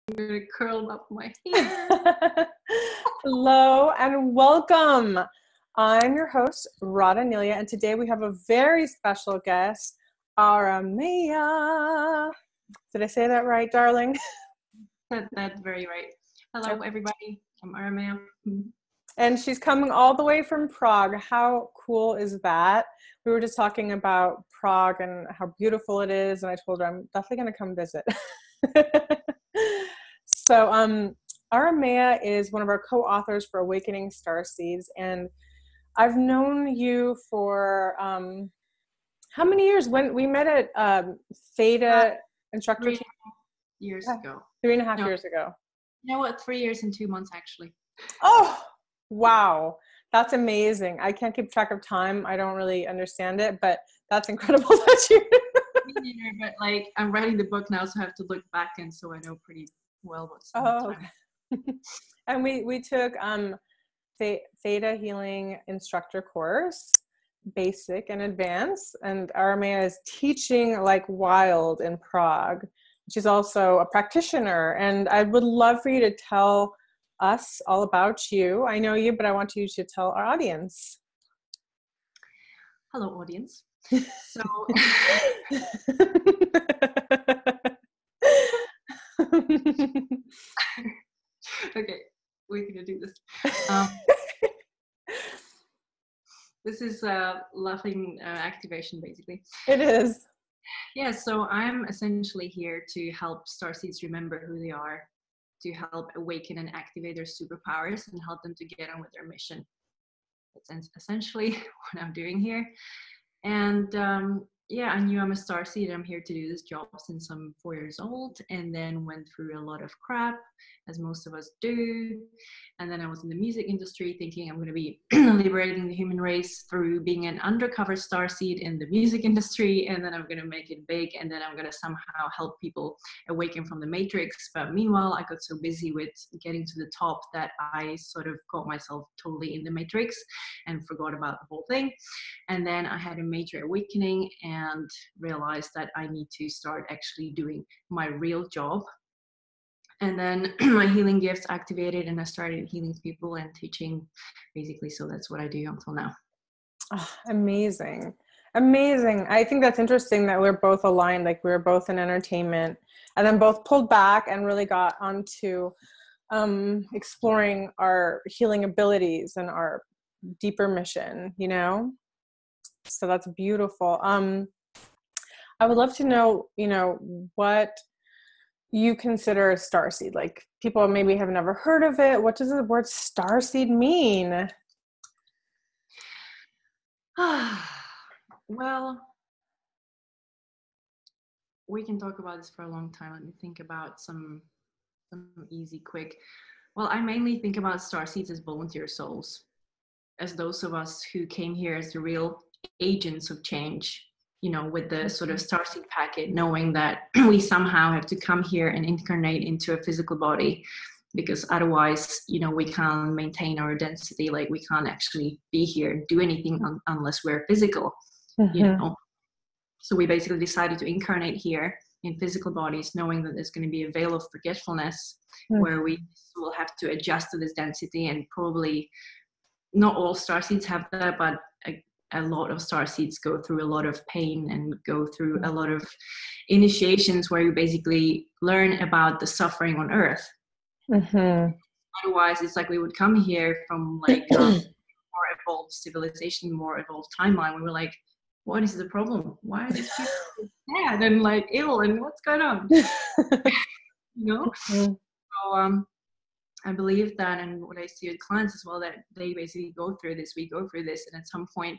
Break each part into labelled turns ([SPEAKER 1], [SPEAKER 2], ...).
[SPEAKER 1] gonna curl up my hair.
[SPEAKER 2] Hello and welcome. I'm your host, Rada Nelia, and today we have a very special guest, Aramea. Did I say that right, darling?
[SPEAKER 1] That's very right. Hello, everybody. I'm Aramea.
[SPEAKER 2] And she's coming all the way from Prague. How cool is that? We were just talking about Prague and how beautiful it is, and I told her I'm definitely going to come visit. So, Aramea is one of our co-authors for Awakening Starseeds, and I've known you for how many years? When we met at Theta instructor
[SPEAKER 1] 3.5 years ago.
[SPEAKER 2] 3.5 years ago.
[SPEAKER 1] You know what? 3 years and 2 months, actually.
[SPEAKER 2] Oh, wow. That's amazing. I can't keep track of time. I don't really understand it, but that's incredible that you...
[SPEAKER 1] But like, I'm writing the book now, so I have to look back, and so I know pretty well what's time.
[SPEAKER 2] And we took Thetahealing instructor course, basic and advanced, and Aramea is teaching like wild in Prague. She's also a practitioner, and I would love for you to tell us all about you. I know you, but I want you to tell our audience.
[SPEAKER 1] Hello, audience. So okay, we're gonna do this. This is laughing activation, basically.
[SPEAKER 2] It is.
[SPEAKER 1] Yeah, so I'm essentially here to help Starseeds remember who they are, to help awaken and activate their superpowers and help them to get on with their mission. That's essentially what I'm doing here. And yeah, I knew I'm a Starseed. I'm here to do this job since I'm 4 years old, and then went through a lot of crap, as most of us do. And then I was in the music industry thinking I'm going to be liberating the human race through being an undercover Starseed in the music industry, and then I'm going to make it big, and then I'm going to somehow help people awaken from the matrix. But meanwhile, I got so busy with getting to the top that I sort of got myself totally in the matrix and forgot about the whole thing. And then I had a major awakening and realized that I need to start actually doing my real job. And then my healing gifts activated, and I started healing people and teaching, basically. So that's what I do until now.
[SPEAKER 2] Oh, amazing. Amazing. I think that's interesting that we're both aligned, like we're both in entertainment, and then both pulled back and really got onto exploring our healing abilities and our deeper mission, you know? So that's beautiful. I would love to know, you know, what you consider a starseed. Like, people maybe have never heard of it. What does the word starseed mean?
[SPEAKER 1] Well, we can talk about this for a long time. Let me think about some easy, quick. Well, I mainly think about Starseeds as volunteer souls, as those of us who came here as the real agents of change, you know, with the sort of Starseed packet, knowing that we somehow have to come here and incarnate into a physical body, because otherwise, you know, we can't maintain our density. Like, we can't actually be here and do anything unless we're physical, you know. So we basically decided to incarnate here in physical bodies, knowing that there's going to be a veil of forgetfulness where we will have to adjust to this density. And probably not all Starseeds have that, but a lot of Starseeds go through a lot of pain and go through a lot of initiations where you basically learn about the suffering on Earth. Otherwise, it's like we would come here from like a more evolved civilization, more evolved timeline. We were like, what is the problem? Why are these people sad and like ill, and what's going on? You know? So I believe that, and what I see with clients as well, that they basically go through this, we go through this, and at some point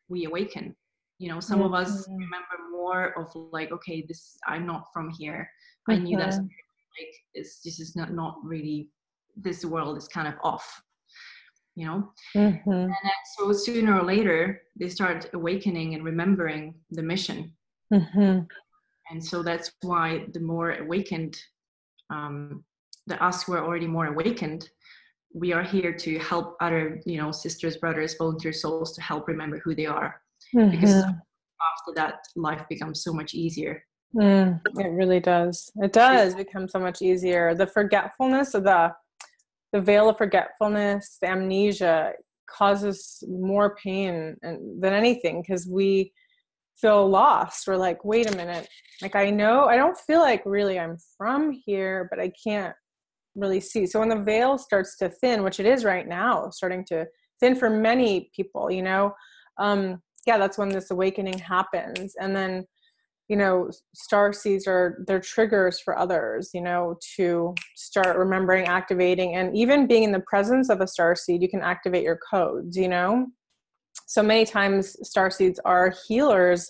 [SPEAKER 1] we awaken. You know, some of us remember more of like, okay, this, I'm not from here. I knew that like this is not really, this world is kind of off, you know. And then, so sooner or later they start awakening and remembering the mission. And so that's why the more awakened, the us who are already more awakened, we are here to help other, you know, sisters, brothers, volunteer souls to help remember who they are. Because after that, life becomes so much easier.
[SPEAKER 2] It really does. It does become so much easier. The forgetfulness of the veil of forgetfulness, the amnesia causes more pain than anything, because we feel lost. We're like, wait a minute. Like, I know, I don't feel like really I'm from here, but I can't really see. So when the veil starts to thin, which it is right now, starting to thin for many people, yeah, that's when this awakening happens. And then, starseeds they're triggers for others, to start remembering, activating, and even being in the presence of a starseed, you can activate your codes, So many times starseeds are healers.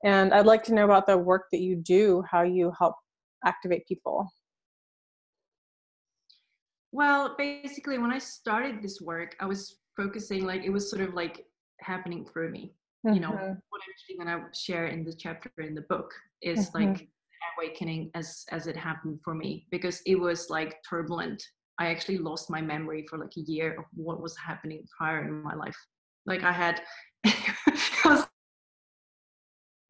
[SPEAKER 2] And I'd like to know about the work that you do, how you help activate people.
[SPEAKER 1] Well, basically, when I started this work, I was focusing, like, it was sort of like happening through me. What I'm actually going to share in the chapter in the book is like awakening as it happened for me, because it was like turbulent. I actually lost my memory for like a year of what was happening prior in my life. Like I was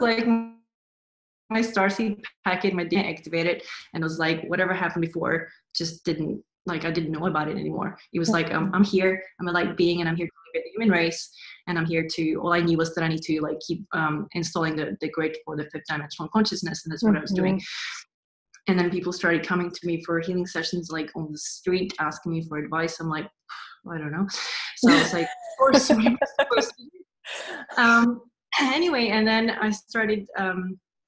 [SPEAKER 1] like, my Starseed packet, my DNA activated, and it was like whatever happened before just didn't, like, I didn't know about it anymore. It was like, I'm here, I'm a light being, and I'm here to liberate the human race, and I'm here to, all I knew was that I need to like keep installing the grid for the fifth dimensional consciousness, and that's what I was doing. And then people started coming to me for healing sessions, like on the street, asking me for advice. I'm like, I don't know. So I was like, of course, what am I supposed to do? Anyway, and then I started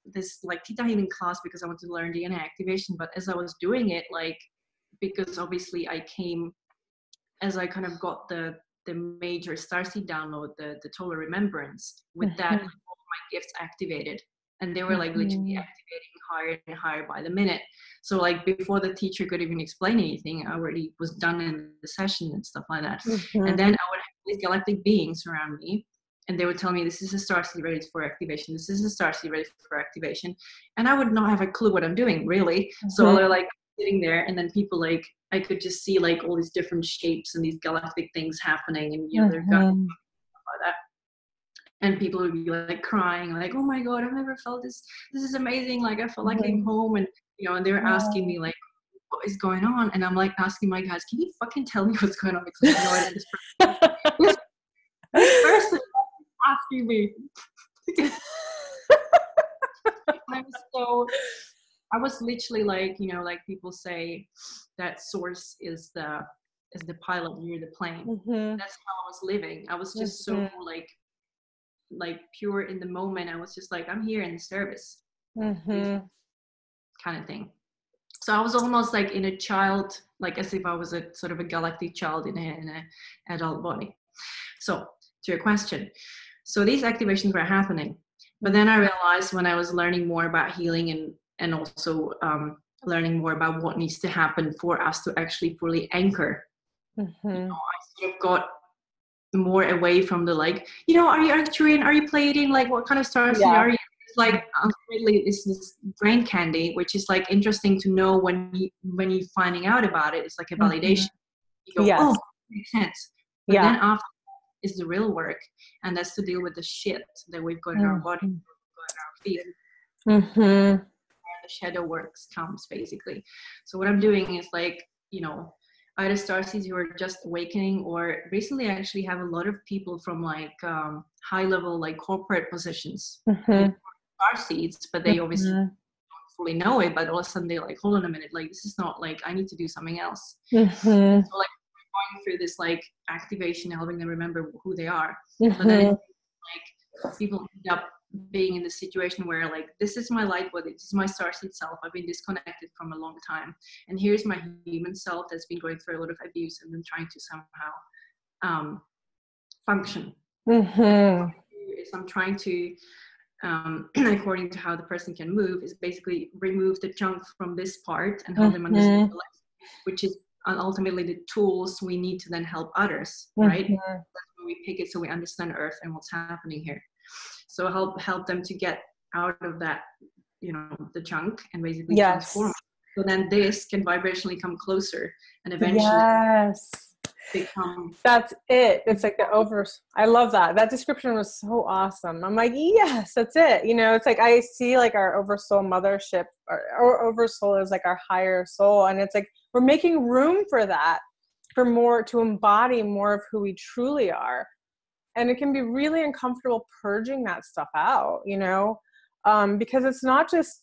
[SPEAKER 1] this like Thetahealing class because I wanted to learn DNA activation. But as I was doing it, like, because obviously I came, as I kind of got the major Starseed download, the total remembrance, with that, like, all my gifts activated. And they were like literally activating higher and higher by the minute. So like before the teacher could even explain anything, I already was done in the session and stuff like that. And then I would have these galactic beings around me, and they would tell me, this is a Starseed ready for activation. This is a Starseed ready for activation. And I would not have a clue what I'm doing, really. So they're like sitting there, and then people, like, I could just see like all these different shapes and these galactic things happening, and they're like that. And people would be like crying, like, oh my God, I've never felt this. This is amazing. Like, I felt like I came home, and and they were asking me like, what is going on? And I'm like asking my guys, can you fucking tell me what's going on? Because I have no idea. This person asking me. I was literally like, like people say that source is the pilot near the plane. That's how I was living. I was just so like pure in the moment. I was just like, I'm here in the service, kind of thing. So I was almost like in a child, like as if I was a sort of a galactic child in a adult body. So to your question, so these activations were happening, but then I realized when I was learning more about healing and also learning more about what needs to happen for us to actually fully anchor, I sort of got more away from the like, are you Arcturian? Are you Pleiadian? Like, what kind of stars are you? It's like ultimately it's this brain candy, which is like interesting to know when you're finding out about it. It's like a validation. You go, oh, that makes sense. But then after is the real work, and that's to deal with the shit that we've got in our body, got in our field. Where the shadow works comes, basically. So what I'm doing is like, either starseeds who are just awakening, or recently I actually have a lot of people from like high level, like corporate positions, starseeds, but they obviously don't fully know it, but all of a sudden they're like, hold on a minute, like this is not, like, I need to do something else. So like going through this like activation, helping them remember who they are. But then it's like people end up being in the situation where like, this is my light body, this is my starseed self, I've been disconnected from a long time, and here's my human self that's been going through a lot of abuse and then trying to somehow function. Is I'm trying to according to how the person can move, is basically remove the junk from this part and help them understand the life, which is ultimately the tools we need to then help others, right? That's when we pick it, so we understand Earth and what's happening here. So help them to get out of that, the junk, and basically transform. So then this can vibrationally come closer, and eventually become.
[SPEAKER 2] That's it. It's like the over. I love that. That description was so awesome. I'm like, yes, that's it. You know, it's like I see like our oversoul mothership, or oversoul is like our higher soul, and it's like we're making room for that, for more, to embody more of who we truly are. And it can be really uncomfortable purging that stuff out, you know, because it's not just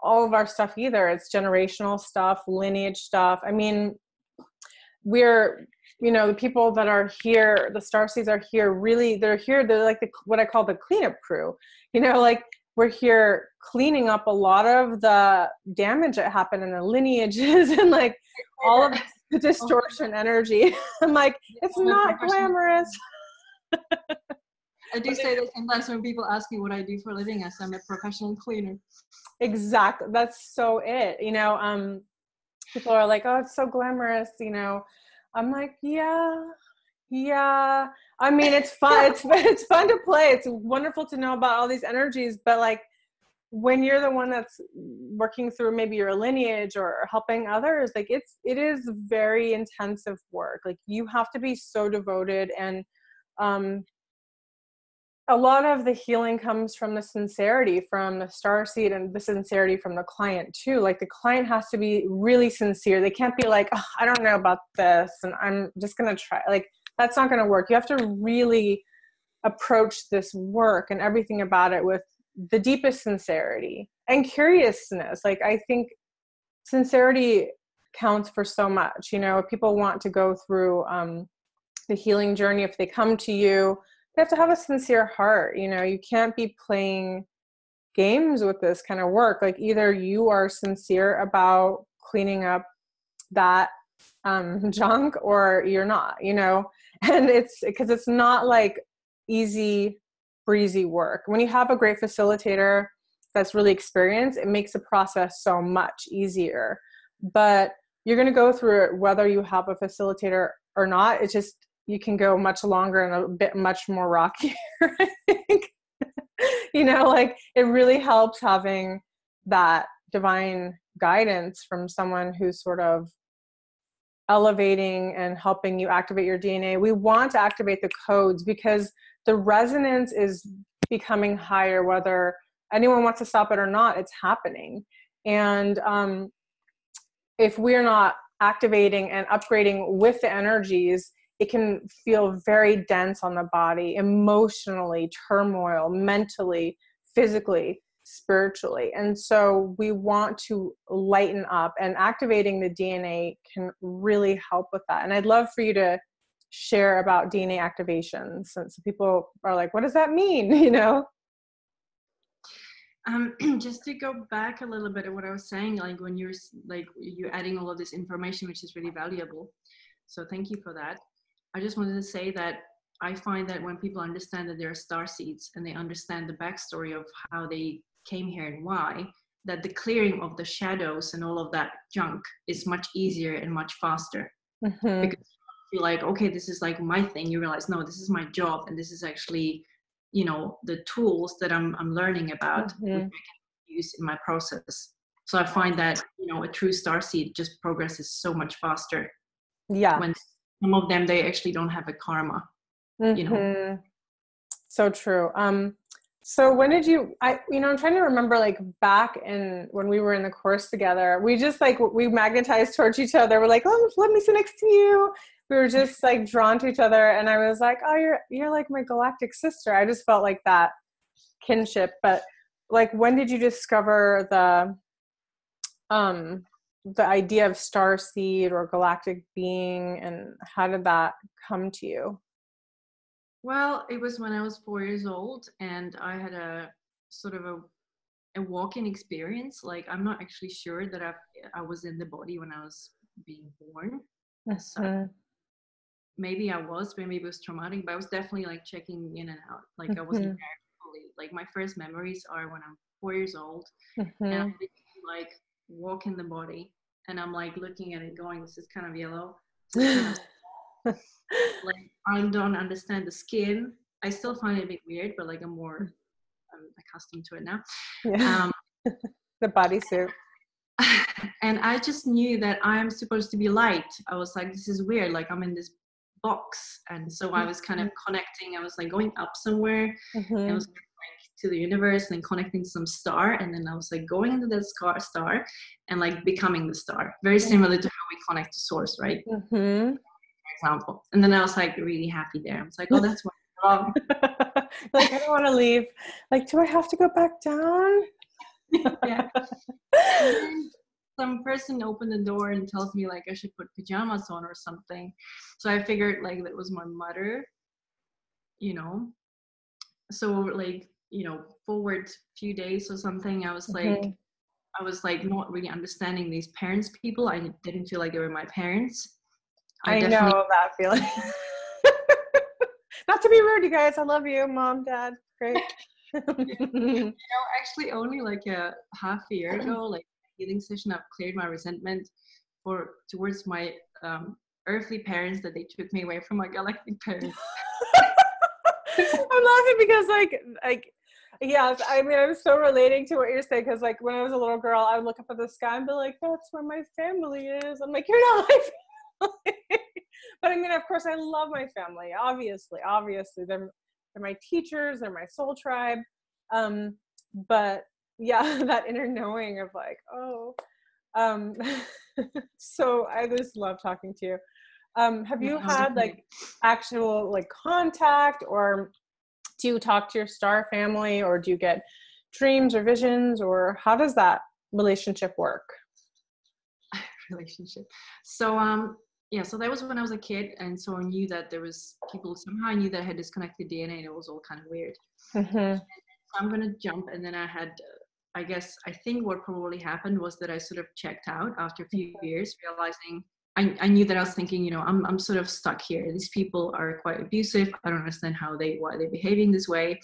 [SPEAKER 2] all of our stuff either. It's generational stuff, lineage stuff. I mean, we're, you know, the people that are here, the Starseeds are here, really, they're here, they're like what I call the cleanup crew, you know, like we're here cleaning up a lot of the damage that happened in the lineages and like all of the distortion energy. I'm like, it's not glamorous.
[SPEAKER 1] I do say that sometimes when people ask me what I do for a living, I say I'm a professional cleaner.
[SPEAKER 2] Exactly. That's so it. You know, people are like, oh, it's so glamorous, you know. I'm like, yeah. I mean, it's fun. It's fun to play. It's wonderful to know about all these energies, but like when you're the one that's working through maybe your lineage or helping others, like it is very intensive work. Like you have to be so devoted, and a lot of the healing comes from the sincerity from the starseed, and the sincerity from the client too. Like the client has to be really sincere. They can't be like, oh, I don't know about this and I'm just going to try. Like that's not going to work. You have to really approach this work and everything about it with the deepest sincerity and curiousness. Like I think sincerity counts for so much. You know, if people want to go through the healing journey, if they come to you, they have to have a sincere heart. You know, you can't be playing games with this kind of work. Like either you are sincere about cleaning up that junk or you're not, you know. And it's because it's not like easy breezy work. When you have a great facilitator that's really experienced, it makes the process so much easier. But you're going to go through it whether you have a facilitator or not. It's just you can go much longer and a bit much more rockier, I think. You know, like it really helps having that divine guidance from someone who's sort of elevating and helping you activate your DNA. We want to activate the codes because the resonance is becoming higher, whether anyone wants to stop it or not, it's happening. And if we're not activating and upgrading with the energies, it can feel very dense on the body, emotionally, turmoil, mentally, physically, spiritually. And so we want to lighten up, and activating the DNA can really help with that. And I'd love for you to share about DNA activations, since people are like, what does that mean? You know?
[SPEAKER 1] Just to go back a little bit of what I was saying, like when you're adding all of this information, which is really valuable. So thank you for that. I just wanted to say that I find that when people understand that they're starseeds and they understand the backstory of how they came here and why, that the clearing of the shadows and all of that junk is much easier and much faster.
[SPEAKER 2] Mm-hmm.
[SPEAKER 1] Because you're like, okay, this is like my thing. You realize, no, this is my job, and this is actually, you know, the tools that I'm learning about,
[SPEAKER 2] Mm-hmm.
[SPEAKER 1] which I can use in my process. So I find that, you know, a true starseed just progresses so much faster.
[SPEAKER 2] Yeah.
[SPEAKER 1] When some of them, they actually don't have a karma, you know.
[SPEAKER 2] So true. So when did you, I'm trying to remember, like back in when we were in the course together, we just like, we magnetized towards each other. We're like, oh, let me sit next to you. We were just like drawn to each other. And I was like, oh, you're like my galactic sister. I just felt like that kinship. But like, when did you discover the idea of starseed or galactic being, and how did that come to you?
[SPEAKER 1] Well, it was when I was 4 years old, and I had a sort of a walk-in experience. Like, I'm not actually sure that I was in the body when I was being born. So maybe I was, maybe it was traumatic, but I was definitely like checking in and out. Like I wasn't there fully. Like my first memories are when I'm 4 years old, and I like walk in the body, and I'm like looking at it going, this is kind of yellow. This is kind of like, I don't understand the skin. I still find it a bit weird, but like I'm accustomed to it now.
[SPEAKER 2] Yeah. The bodysuit.
[SPEAKER 1] and I just knew that I'm supposed to be light. I was like, this is weird. Like I'm in this box. And so I was kind of connecting. I was like going up somewhere. And I was going to the universe and connecting to some star. And then I was like going into that star and like becoming the star. Very similar to how we connect to source, right? For example. And then I was like really happy there. I was like, oh, that's what's wrong.
[SPEAKER 2] Like, I don't want to leave. Like, do I have to go back down?
[SPEAKER 1] Yeah. Some person opened the door and tells me like I should put pajamas on or something. So I figured like that was my mother, you know. So like, you know, forward few days or something, I was like not really understanding these parents people. I didn't feel like they were my parents.
[SPEAKER 2] I know that feeling. Not to be rude, you guys. I love you, mom, dad. Great.
[SPEAKER 1] You know, actually only like a half a year ago, like healing session, I've cleared my resentment towards my earthly parents, that they took me away from my galactic parents.
[SPEAKER 2] I'm laughing because like yes, I mean, I'm so relating to what you're saying, because like when I was a little girl, I would look up at the sky and be like, that's where my family is. I'm like, you're not my family. But I mean, of course, I love my family. Obviously, they're my teachers, they're my soul tribe. But yeah, that inner knowing of like, oh, so I just love talking to you. Have you had like actual like contact, or do you talk to your star family, or do you get dreams or visions, or how does that relationship work?
[SPEAKER 1] So yeah, so that was when I was a kid, and so I knew that there was people, somehow I knew that I had disconnected DNA, and it was all kind of weird. So I'm gonna jump, and then I had I think what probably happened was that I sort of checked out after a few years, realizing I knew that I was thinking, you know, I'm sort of stuck here. These people are quite abusive. I don't understand why they're behaving this way.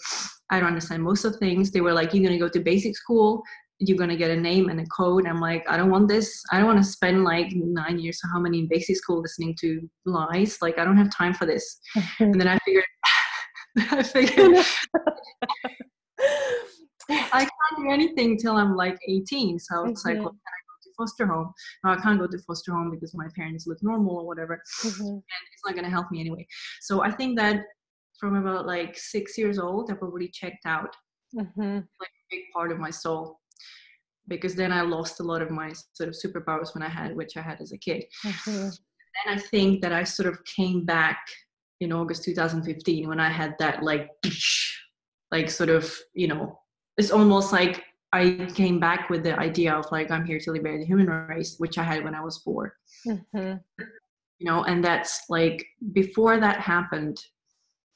[SPEAKER 1] I don't understand most of things. They were like, you're gonna go to basic school, you're gonna get a name and a code. I'm like, I don't want this. I don't want to spend like 9 years or how many in basic school listening to lies. Like, I don't have time for this. And then I figured I can't do anything till I'm like 18. So it's like, well, can I go to foster home? No, I can't go to foster home because my parents look normal or whatever. And it's not going to help me anyway. So I think that from about like 6 years old, I probably checked out like a big part of my soul, because then I lost a lot of my sort of superpowers which I had as a kid. And I think that I sort of came back in August 2015 when I had that like sort of, you know, it's almost like I came back with the idea of like, I'm here to liberate the human race, which I had when I was 4. You know, and that's like, before that happened,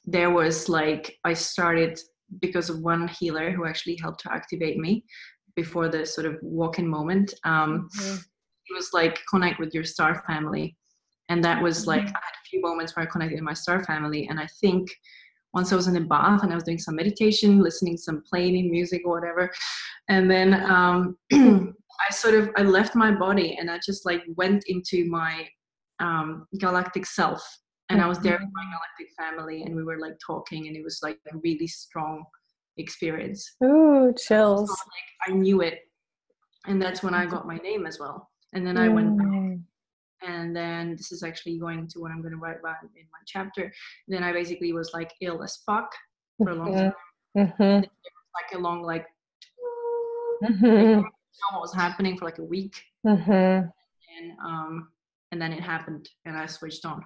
[SPEAKER 1] there was like, I started because of one healer who actually helped to activate me before the sort of walk-in moment. It was like, connect with your star family. And that was like, I had a few moments where I connected with my star family. And I think once I was in the bath and I was doing some meditation, listening to some playing music or whatever. And then I left my body and I just like went into my galactic self. And I was there with my galactic family, and we were like talking, and it was like a really strong experience.
[SPEAKER 2] Ooh, chills.
[SPEAKER 1] So, like, I knew it. And that's when I got my name as well. And then I went back. And then this is actually going to what I'm going to write about in my chapter. Then I basically was like ill as fuck for a long time. And there was like a long like, I didn't know what was happening for like a week. And then it happened, and I switched on.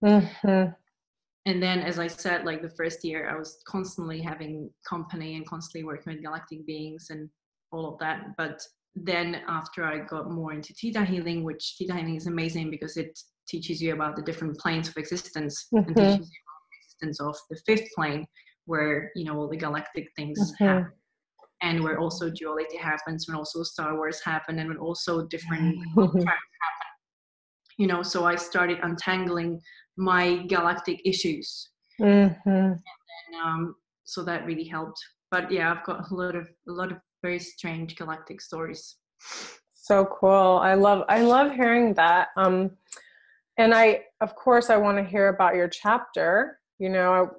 [SPEAKER 1] And then, as I said, like the first year, I was constantly having company and constantly working with galactic beings and all of that. But then after I got more into Thetahealing, which Thetahealing is amazing because it teaches you about the different planes of existence and teaches you about the existence of the 5th plane, where, you know, all the galactic things happen, and where also duality happens, when also Star Wars happen, and when also different contracts happen. You know, so I started untangling my galactic issues. And so that really helped. But yeah, I've got a lot of very strange galactic stories.
[SPEAKER 2] So cool. I love hearing that. And of course I want to hear about your chapter. You know,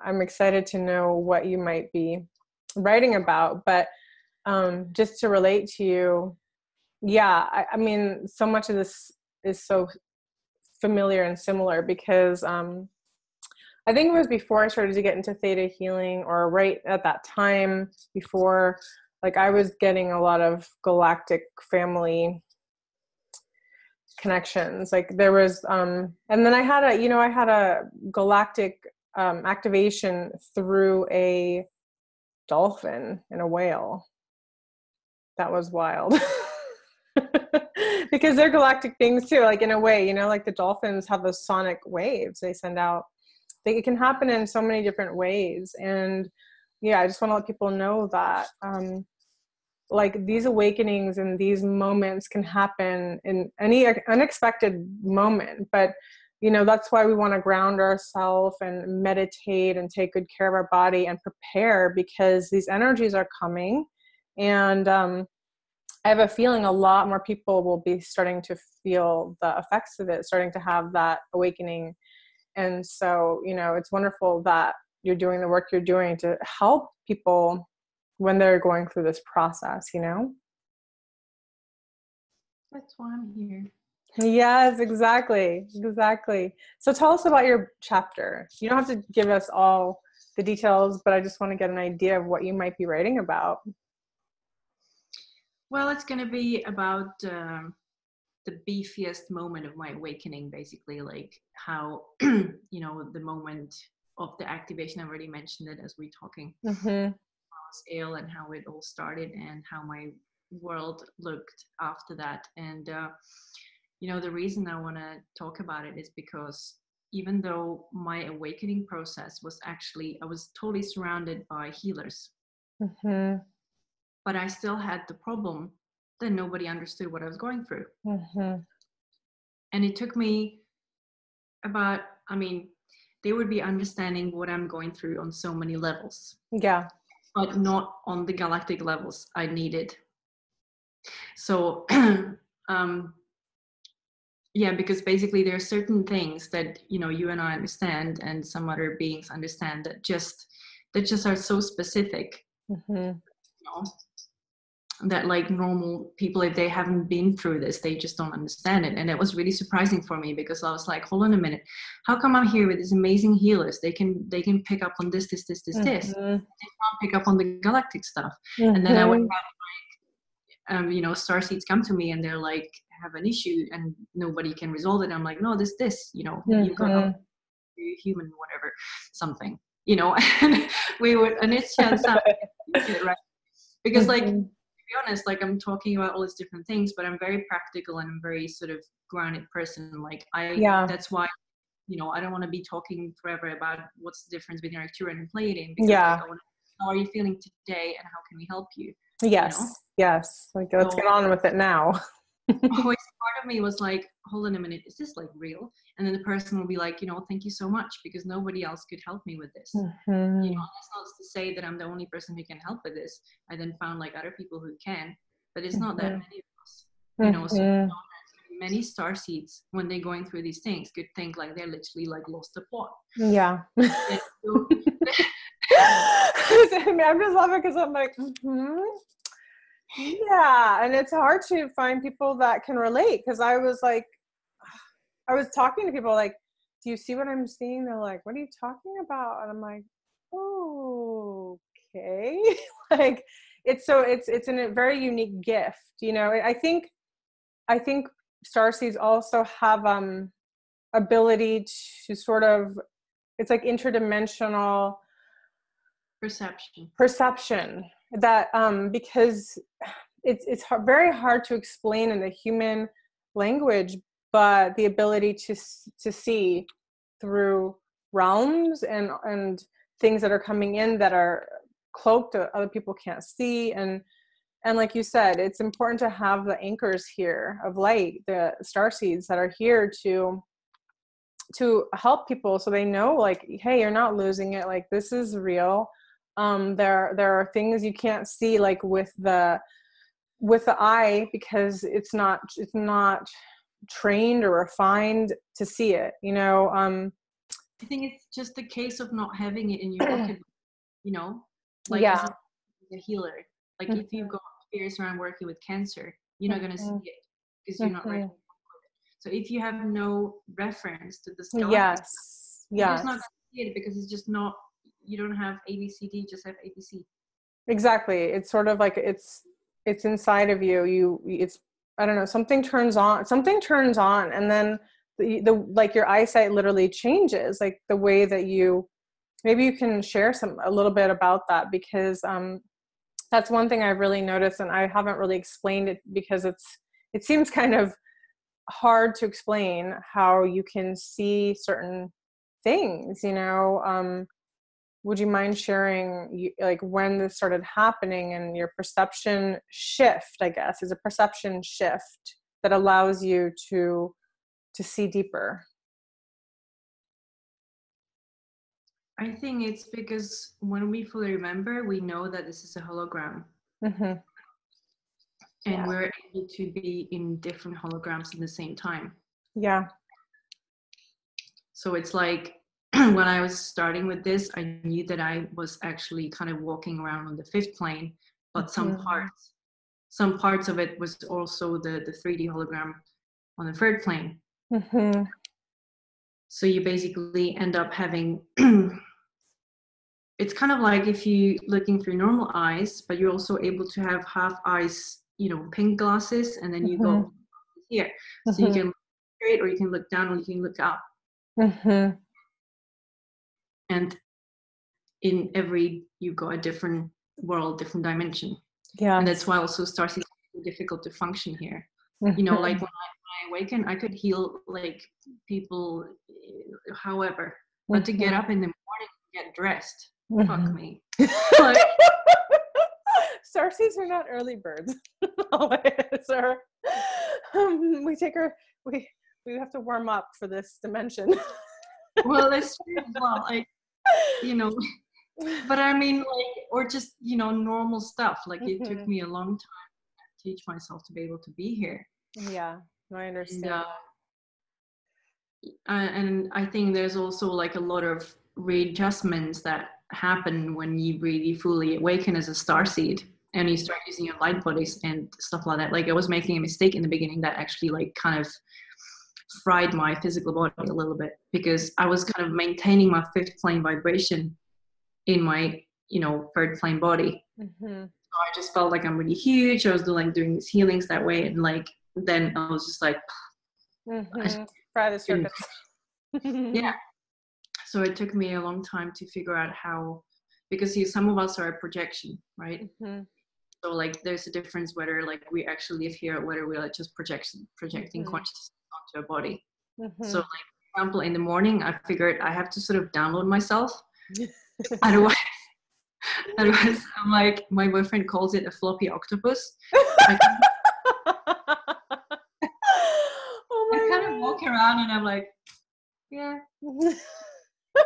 [SPEAKER 2] I'm excited to know what you might be writing about, but just to relate to you, Yeah, I mean, so much of this is so familiar and similar because I think it was before I started to get into theta healing, or right at that time before, like I was getting a lot of galactic family connections. Like there was, and then I had a galactic activation through a dolphin and a whale. That was wild. Because they're galactic beings too, like in a way, you know, like the dolphins have those sonic waves they send out. It can happen in so many different ways. And yeah, I just want to let people know that like these awakenings and these moments can happen in any unexpected moment. But you know, that's why we want to ground ourselves and meditate and take good care of our body and prepare, because these energies are coming. And I have a feeling a lot more people will be starting to feel the effects of it, starting to have that awakening. And so, you know, it's wonderful that you're doing the work you're doing to help people when they're going through this process, you know?
[SPEAKER 1] That's why I'm here.
[SPEAKER 2] Yes, exactly. Exactly. So tell us about your chapter. You don't have to give us all the details, but I just want to get an idea of what you might be writing about.
[SPEAKER 1] Well, it's going to be about the beefiest moment of my awakening, basically, like how, you know, the moment of the activation, I already mentioned it as we're talking.
[SPEAKER 2] Mm-hmm.
[SPEAKER 1] I was ill and how it all started and how my world looked after that. And, you know, the reason I want to talk about it is because even though my awakening process was actually, I was totally surrounded by healers.
[SPEAKER 2] Mm-hmm.
[SPEAKER 1] But I still had the problem that nobody understood what I was going through.
[SPEAKER 2] Mm-hmm.
[SPEAKER 1] And it took me about, I mean, they would be understanding what I'm going through on so many levels.
[SPEAKER 2] Yeah.
[SPEAKER 1] But not on the galactic levels I needed. So, yeah, because basically there are certain things that, you know, you and I understand and some other beings understand that just are so specific.
[SPEAKER 2] Mm-hmm.
[SPEAKER 1] You know? That like normal people, if they haven't been through this, they just don't understand it. And it was really surprising for me because I was like, hold on a minute, how come I'm here with these amazing healers? They can pick up on this.
[SPEAKER 2] Mm-hmm.
[SPEAKER 1] They can't pick up on the galactic stuff.
[SPEAKER 2] Mm-hmm.
[SPEAKER 1] And then I would have like, you know, Starseeds come to me and they're like, have an issue and nobody can resolve it. I'm like, no, this, you know, you've got a human, whatever, something, you know, and we would, and it's just right? Because like, to be honest, like I'm talking about all these different things, but I'm very practical and I'm very sort of grounded person. Like that's why, you know, I don't want to be talking forever about what's the difference between Arcturian and Pleiadian, because like, I want to, how are you feeling today and how can we help you?
[SPEAKER 2] Yes.
[SPEAKER 1] You know?
[SPEAKER 2] Yes. Like let's get on with it now.
[SPEAKER 1] Always part of me was like, hold on a minute, is this like real? And then the person will be like, you know, thank you so much because nobody else could help me with this. You know, that's not to say that I'm the only person who can help with this. I then found like other people who can, but it's not that many of us. You know, so many Starseeds, when they're going through these things, could think like they're literally like lost the plot.
[SPEAKER 2] Yeah. I'm just laughing because I'm like, yeah, and it's hard to find people that can relate because I was talking to people like, do you see what I'm seeing? They're like, what are you talking about? And I'm like, oh, okay. Like it's a very unique gift, you know. I think Starseeds also have ability to sort of, it's like interdimensional perception that because it's very hard to explain in the human language, but the ability to see through realms and things that are coming in that are cloaked that other people can't see, and like you said, it's important to have the anchors here of light, the starseeds that are here to help people so they know like, hey, you're not losing it, like this is real. There are things you can't see like with the eye because it's not trained or refined to see it, you know.
[SPEAKER 1] I think it's just a case of not having it in your bucket, you know, like
[SPEAKER 2] yeah.
[SPEAKER 1] as a healer, like if you've got fears around working with cancer, you're not going to see it because you're not ready. So if you have no reference to this galactic stuff, you're just not going to see it because it's just not, you don't have ABCD, you just have ABC.
[SPEAKER 2] Exactly. It's sort of like it's inside of you. It's, I don't know, something turns on, and then the like your eyesight literally changes, like the way that maybe you can share a little bit about that, because that's one thing I've really noticed, and I haven't really explained it because it seems kind of hard to explain how you can see certain things, would you mind sharing like when this started happening and your perception shift, I guess, is a perception shift that allows you to see deeper?
[SPEAKER 1] I think it's because when we fully remember, we know that this is a hologram. And we're able to be in different holograms at the same time.
[SPEAKER 2] Yeah.
[SPEAKER 1] So it's like when I was starting with this, I knew that I was actually kind of walking around on the 5th plane, but some parts of it was also the 3D hologram on the 3rd plane. So you basically end up having, it's kind of like if you looking through normal eyes, but you're also able to have half eyes, pink glasses, and then you go here. So you can look straight, or you can look down, or you can look up. And in every, you got a different world, different dimension. Yeah. And that's why also Starseeds is so difficult to function here. Like when I awaken, I could heal like people, however, but to get up in the morning and get dressed, fuck me. Like,
[SPEAKER 2] Starseeds are not early birds. Sir. We have to warm up for this dimension.
[SPEAKER 1] Well, that's true as well. Like, but I mean, like, or just, normal stuff. Like it took me a long time to teach myself to be able to be here.
[SPEAKER 2] Yeah, I understand.
[SPEAKER 1] And I think there's also like a lot of readjustments that happen when you really fully awaken as a starseed and you start using your light bodies and stuff like that. Like I was making a mistake in the beginning that actually like kind of fried my physical body a little bit, because I was kind of maintaining my 5th plane vibration in my 3rd plane body. So I just felt like I'm really huge. I was doing these healings that way, and like then I was just like
[SPEAKER 2] fry the circuits.
[SPEAKER 1] Yeah. So it took me a long time to figure out how, because some of us are a projection, right? So like there's a difference whether like we actually live here or whether we're like just projecting consciousness onto a body. So like for example, in the morning I figured I have to sort of download myself. otherwise I'm like, my boyfriend calls it a floppy octopus. I kind of walk around and I'm like, yeah.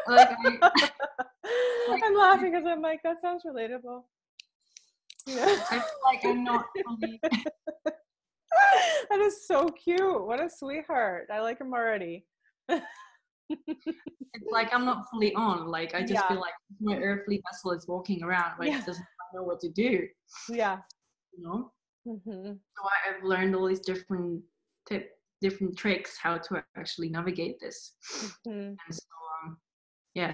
[SPEAKER 1] Like
[SPEAKER 2] I'm laughing because I'm like, that sounds relatable.
[SPEAKER 1] I feel like I'm not fully.
[SPEAKER 2] That is so cute. What a sweetheart. I like him already.
[SPEAKER 1] It's like I'm not fully on. Like I just feel like my earthly vessel is walking around, like it doesn't know what to do. Yeah. So I've learned all these different tricks how to actually navigate this. And so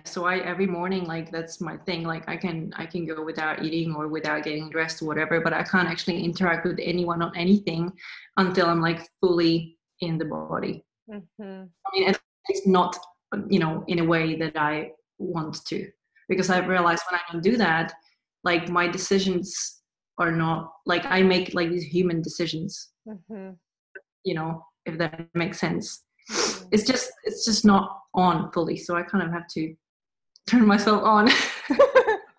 [SPEAKER 1] so I every morning, like that's my thing, like I can go without eating or without getting dressed or whatever, but I can't actually interact with anyone on anything until I'm like fully in the body. I mean, at least not in a way that I want to, because I've realized when I don't do that, like my decisions are not like, I make like these human decisions, if that makes sense. It's just not on fully, so I kind of have to turn myself on.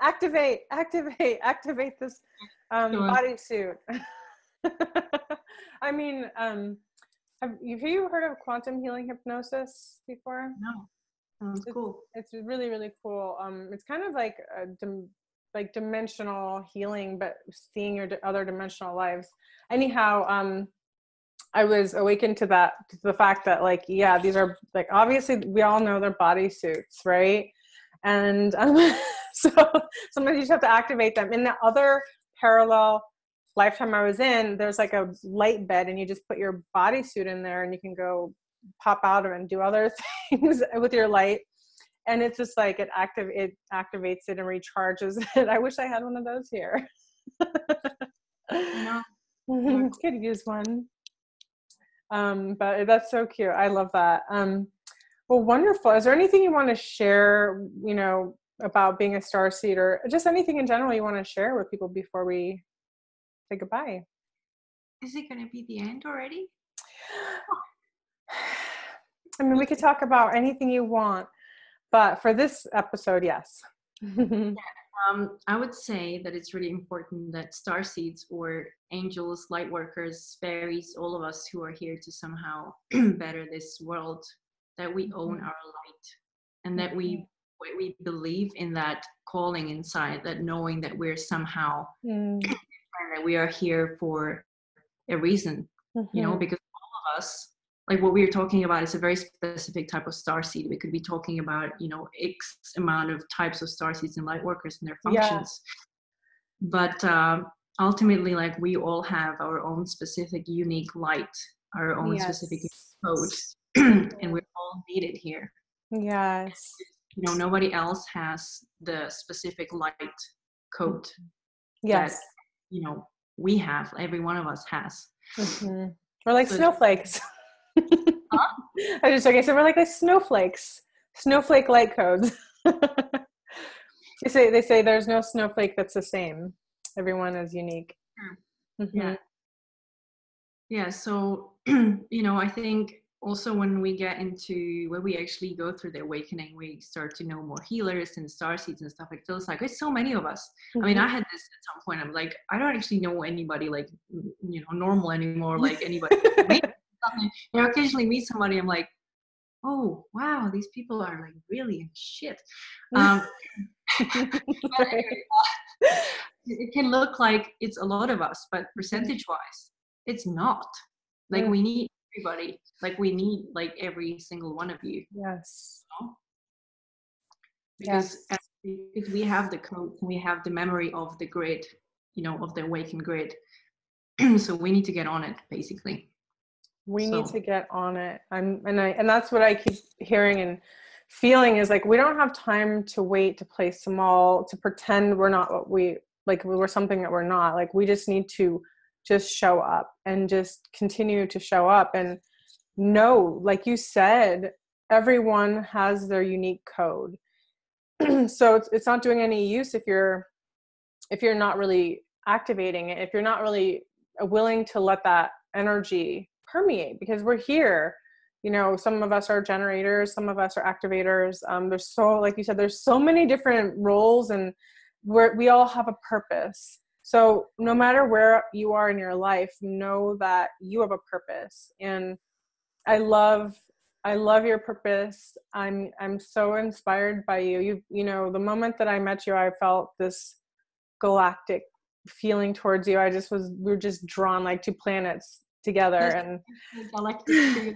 [SPEAKER 2] activate this bodysuit. I mean, have you heard of quantum healing hypnosis before?
[SPEAKER 1] No. Sounds cool.
[SPEAKER 2] It's really, really cool. It's kind of like dimensional healing, but seeing your other dimensional lives. Anyhow, I was awakened to the fact that like, yeah, these are like, obviously we all know they're bodysuits, right? And so sometimes you just have to activate them in the other parallel lifetime I was in, there's like a light bed and you just put your bodysuit in there and you can go pop out of it and do other things with your light. And it's just like it activates it and recharges it. I wish I had one of those here.
[SPEAKER 1] I know.
[SPEAKER 2] Could use one. But that's so cute. I love that. Well, wonderful. Is there anything you want to share, you know, about being a starseed, or just anything in general you want to share with people before we say goodbye?
[SPEAKER 1] Is it going to be the end already?
[SPEAKER 2] I mean, we could talk about anything you want, but for this episode, yes.
[SPEAKER 1] I would say that it's really important that starseeds, or angels, light workers, fairies, all of us who are here to somehow better this world, that we own our light, and that we believe in that calling inside, that knowing that we're somehow that we are here for a reason, you know, because all of us, like what we're talking about is a very specific type of starseed. We could be talking about, you know, X amount of types of starseeds and light workers and their functions. But ultimately, like, we all have our own specific unique light, our own specific code, and we're all needed here.
[SPEAKER 2] Yes.
[SPEAKER 1] You know, nobody else has the specific light code
[SPEAKER 2] Yes.
[SPEAKER 1] that, you know, we have, every one of us has.
[SPEAKER 2] We're like snowflakes. I was just joking. So we're like snowflakes, snowflake light codes. They say there's no snowflake that's the same. Everyone is unique.
[SPEAKER 1] Yeah. So, you know, I think also when we get into, when we actually go through the awakening, we start to know more healers and starseeds and stuff. It feels like there's so many of us. I mean, I had this at some point. I'm like, I don't actually know anybody like, you know, normal anymore, like anybody. You know, occasionally meet somebody, I'm like, oh wow, these people are like really in shit. But anyway, it can look like it's a lot of us, but percentage wise, it's not. Like we need everybody. Like we need like every single one of you.
[SPEAKER 2] Yes.
[SPEAKER 1] You know? Because we have the code, we have the memory of the grid, you know, of the awakened grid. So we need to get on it, basically.
[SPEAKER 2] We need to get on it. And that's what I keep hearing and feeling is like, we don't have time to wait to play small, to pretend we're not what we, like we're something that we're not. Like we just need to just show up and just continue to show up and know, like you said, everyone has their unique code. So it's not doing any use if you're not really activating it, if you're not really willing to let that energy permeate, because we're here, you know, some of us are generators, some of us are activators. There's so, like you said, there's so many different roles, and we all have a purpose. So no matter where you are in your life, know that you have a purpose. And I love your purpose. I'm so inspired by you. You know, the moment that I met you, I felt this galactic feeling towards you. We were just drawn like two planets together. And Galactic.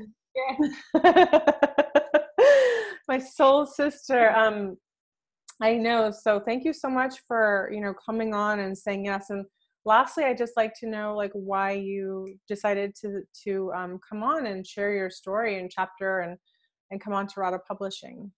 [SPEAKER 2] My soul sister. I know. So thank you so much for, you know, coming on and saying yes. And lastly, I'd just like to know, like, why you decided to come on and share your story and chapter and come on to Rada Publishing.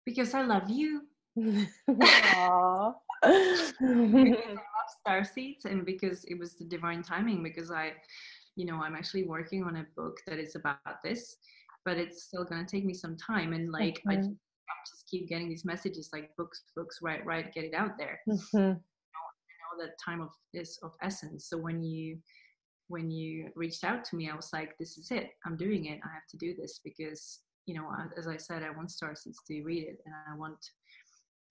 [SPEAKER 1] Because I love you.
[SPEAKER 2] Aww.
[SPEAKER 1] Because I love Starseeds, and because it was the divine timing, because I'm actually working on a book that is about this, but it's still going to take me some time. And like, I just keep getting these messages like books, right, get it out there. I know that time is of essence. So when you reached out to me, I was like, this is it. I'm doing it. I have to do this because, you know, as I said, I want Starseeds to read it, and I want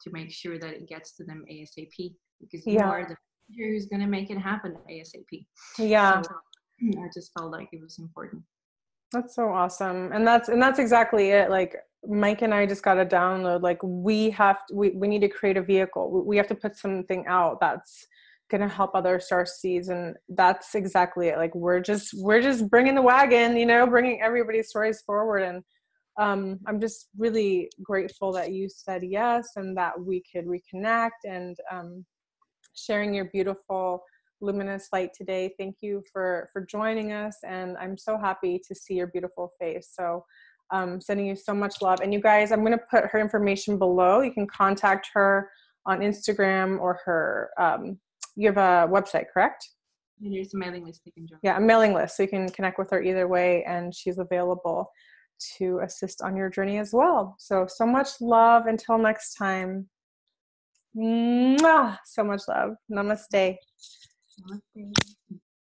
[SPEAKER 1] to make sure that it gets to them ASAP, because you are the teacher who's going to make it happen ASAP.
[SPEAKER 2] Yeah. So
[SPEAKER 1] I just felt like it was important.
[SPEAKER 2] That's so awesome. And that's exactly it. Like Mike and I just got a download. Like we need to create a vehicle. We have to put something out that's going to help other starseeds. And that's exactly it. Like we're just bringing the wagon, you know, bringing everybody's stories forward. And I'm just really grateful that you said yes and that we could reconnect and sharing your beautiful luminous light today. Thank you for joining us, and I'm so happy to see your beautiful face. So sending you so much love. And you guys, I'm going to put her information below. You can contact her on Instagram or her, you have a website, correct?
[SPEAKER 1] And there's a mailing list you can join.
[SPEAKER 2] Yeah, a mailing list. So you can connect with her either way, and she's available to assist on your journey as well. So much love. Until next time. Mwah! So much love. Namaste.
[SPEAKER 1] Namaste.